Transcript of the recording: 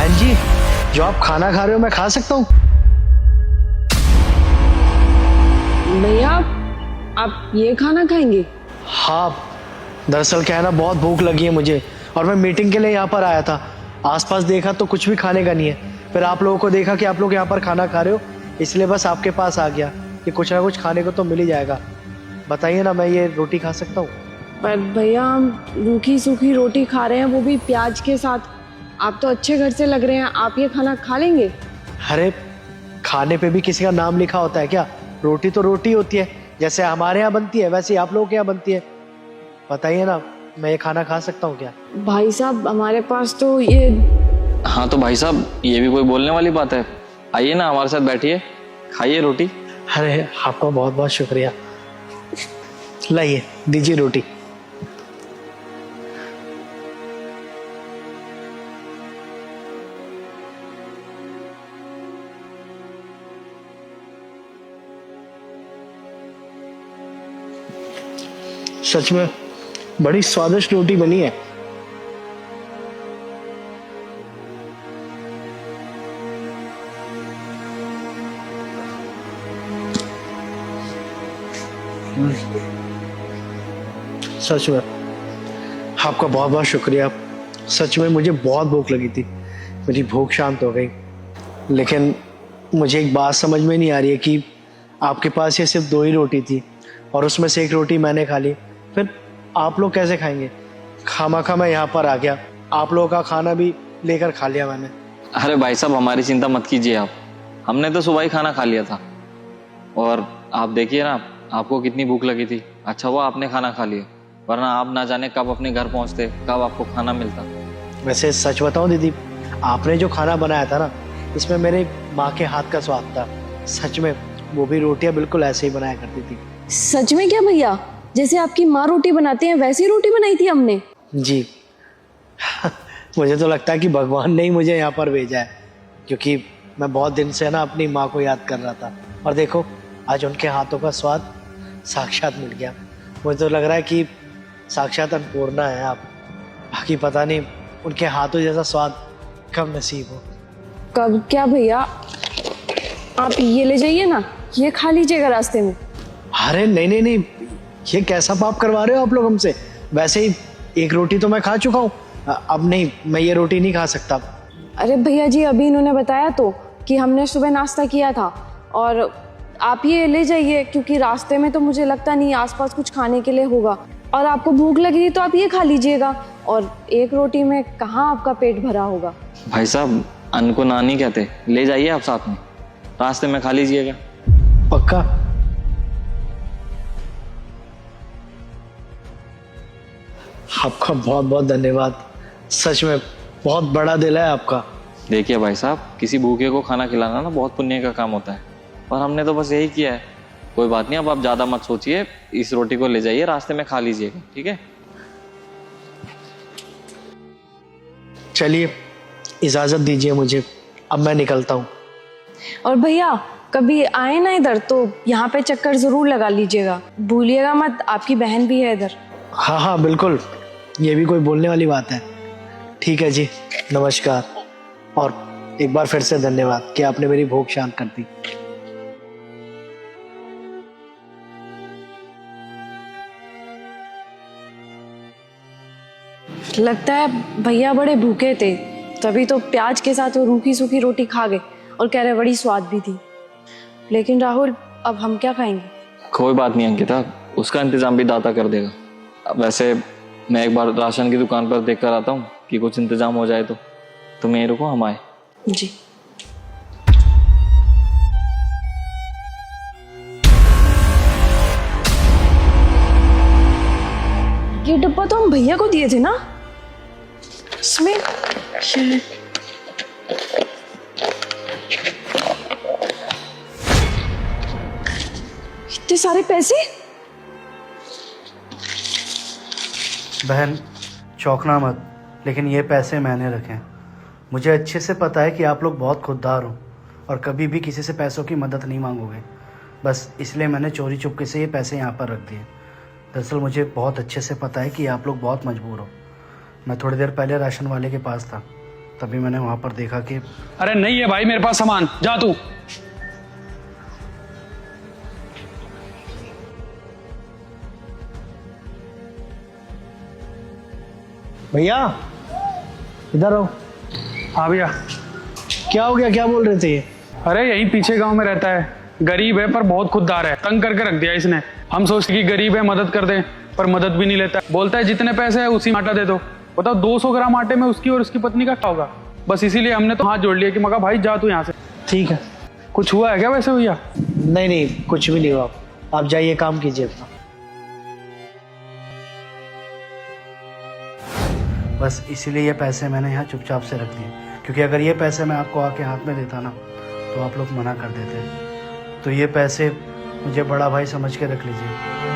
बहन जी, जो आप खाना खा रहे हो मैं खा सकता हूँ? भैया आप ये खाना खाएंगे? हाँ, दरअसल क्या है ना, बहुत भूख लगी है मुझे और मैं मीटिंग के लिए यहाँ पर आया था। आसपास देखा तो कुछ भी खाने का नहीं है, फिर आप लोगों को देखा कि आप लोग यहाँ पर खाना खा रहे हो, इसलिए बस आपके पास आ गया कि कुछ ना कुछ खाने को तो मिल ही जाएगा। बताइए ना, मैं ये रोटी खा सकता हूँ? पर भैया हम रूखी सूखी रोटी खा रहे हैं, वो भी प्याज के साथ। आप तो अच्छे घर से लग रहे हैं, आप ये खाना खा लेंगे? अरे, खाने पे भी किसी का नाम लिखा होता है क्या? रोटी तो रोटी होती है, जैसे हमारे यहाँ बनती है वैसे ही आप लोगों के यहाँ बनती है। बताइए ना, मैं ये खाना खा सकता हूँ क्या? भाई साहब हमारे पास तो ये। हाँ तो भाई साहब, ये भी कोई बोलने वाली बात है? आइए ना हमारे साथ बैठिए, खाइए रोटी। अरे आपका बहुत बहुत शुक्रिया। लाइए, दीजिए रोटी। सच में बड़ी स्वादिष्ट रोटी बनी है। सच में आपका बहुत बहुत शुक्रिया। सच में मुझे बहुत भूख लगी थी, मेरी भूख शांत हो गई। लेकिन मुझे एक बात समझ में नहीं आ रही है कि आपके पास ये सिर्फ 2 ही रोटी थी और उसमें से 1 रोटी मैंने खा ली, फिर आप लोग कैसे खाएंगे? खामाखा मैं यहाँ पर आ गया, आप लोगों का खाना भी लेकर खा लिया मैंने। अरे भाई साहब, हमारी चिंता मत कीजिए आप, हमने तो सुबह ही खाना खा लिया था। और आप देखिए ना, आपको कितनी भूख लगी थी। अच्छा हुआ आपने खाना खा लिया, वरना आप ना जाने कब अपने घर पहुंचते, कब आपको खाना मिलता। वैसे सच बताऊं दीदी, आपने जो खाना बनाया था ना, इसमें मेरे माँ के हाथ का स्वाद था। सच में वो भी रोटियां बिल्कुल ऐसे ही बनाया करती थी। सच में क्या भैया? जैसे आपकी माँ रोटी बनाते हैं वैसी रोटी बनाई थी हमने। जी मुझे तो लगता है कि भगवान ने ही मुझे यहाँ पर भेजा है, क्योंकि मैं बहुत दिन से ना अपनी माँ को याद कर रहा था और देखो आज उनके हाथों का स्वाद साक्षात मिल गया। मुझे तो लग रहा है कि साक्षात अन्नपूर्णा है आप। बाकी पता नहीं उनके हाथों जैसा स्वाद कब नसीब हो। कब क्या भैया? आप ये ले जाइए ना, ये खा लीजिएगा रास्ते में। अरे नहीं नहीं नहीं, ये कैसा पाप करवा रहे हो आप लोग हमसे? वैसे ही 1 रोटी तो मैं खा चुका हूँ, अब नहीं, मैं ये रोटी नहीं खा सकता। अरे भैया जी, अभी इन्होंने बताया तो कि हमने सुबह नाश्ता किया था, और आप ये ले जाइए क्योंकि रास्ते में तो मुझे लगता नहीं आसपास कुछ खाने के लिए होगा, और आपको भूख लगी थी तो आप ये खा लीजिएगा, और 1 रोटी में कहाँ आपका पेट भरा होगा। भाई साहब, अन्न को ना नहीं कहते, ले जाइए आप साथ में, रास्ते में खा लीजिएगा। पक्का? आपका बहुत बहुत धन्यवाद, सच में बहुत बड़ा दिल है आपका। देखिए भाई साहब, किसी भूखे को खाना खिलाना ना बहुत पुण्य का काम होता है, और हमने तो बस यही किया है। कोई बात नहीं, अब आप ज़्यादा मत सोचिए, इस रोटी को ले जाइए, रास्ते में खा लीजिएगा, ठीक है? चलिए, इजाज़त दीजिए मुझे, अब मैं निकलता हूँ। और भैया कभी आए ना इधर तो यहाँ पे चक्कर जरूर लगा लीजिएगा, भूलिएगा मत, आपकी बहन भी है इधर। हाँ हाँ बिल्कुल, ये भी कोई बोलने वाली बात है। ठीक है जी, नमस्कार, और एक बार फिर से धन्यवाद कि आपने मेरी भूख शांत कर दी। लगता है भैया बड़े भूखे थे, तभी तो प्याज के साथ वो रूखी सूखी रोटी खा गए और कह रहे बड़ी स्वाद भी थी। लेकिन राहुल, अब हम क्या खाएंगे? कोई बात नहीं अंकिता, उसका इंतजाम भी दाता कर देगा। वैसे मैं एक बार राशन की दुकान पर देख कर आता हूँ कि कुछ इंतजाम हो जाए तो तुम यहीं रुको, हम आए। जी। ये डब्बा तो हम भैया को दिए थे ना, इसमें इतने सारे पैसे। बहन चौंकना मत, लेकिन ये पैसे मैंने रखे हैं। मुझे अच्छे से पता है कि आप लोग बहुत खुददार हो और कभी भी किसी से पैसों की मदद नहीं मांगोगे, बस इसलिए मैंने चोरी चुपके से ये पैसे यहाँ पर रख दिए। दरअसल मुझे बहुत अच्छे से पता है कि आप लोग बहुत मजबूर हो। मैं थोड़ी देर पहले राशन वाले के पास था, तभी मैंने वहाँ पर देखा कि अरे नहीं है भाई मेरे पास सामान, जा तू। भैया इधर आओ। हाँ भैया। क्या हो गया, क्या बोल रहे थे ये? अरे यहीं पीछे गांव में रहता है, गरीब है पर बहुत खुददार है, तंग करके रख दिया इसने। हम सोचते कि गरीब है मदद कर दे, पर मदद भी नहीं लेता। बोलता है जितने पैसे है उसी में आटा दे दो। बताओ 200 ग्राम आटे में उसकी और उसकी पत्नी का क्या होगा। बस इसीलिए हमने तो हाथ जोड़ लिया कि मगर भाई जा तू यहाँ से। ठीक है। कुछ हुआ है क्या वैसे भैया? नहीं नहीं, कुछ भी नहीं हुआ। आप जाइए, काम कीजिए अपना। बस इसीलिए ये पैसे मैंने यहाँ चुपचाप से रख दिए, क्योंकि अगर ये पैसे मैं आपको आके हाथ में देता ना तो आप लोग मना कर देते। तो ये पैसे मुझे बड़ा भाई समझ के रख लीजिए।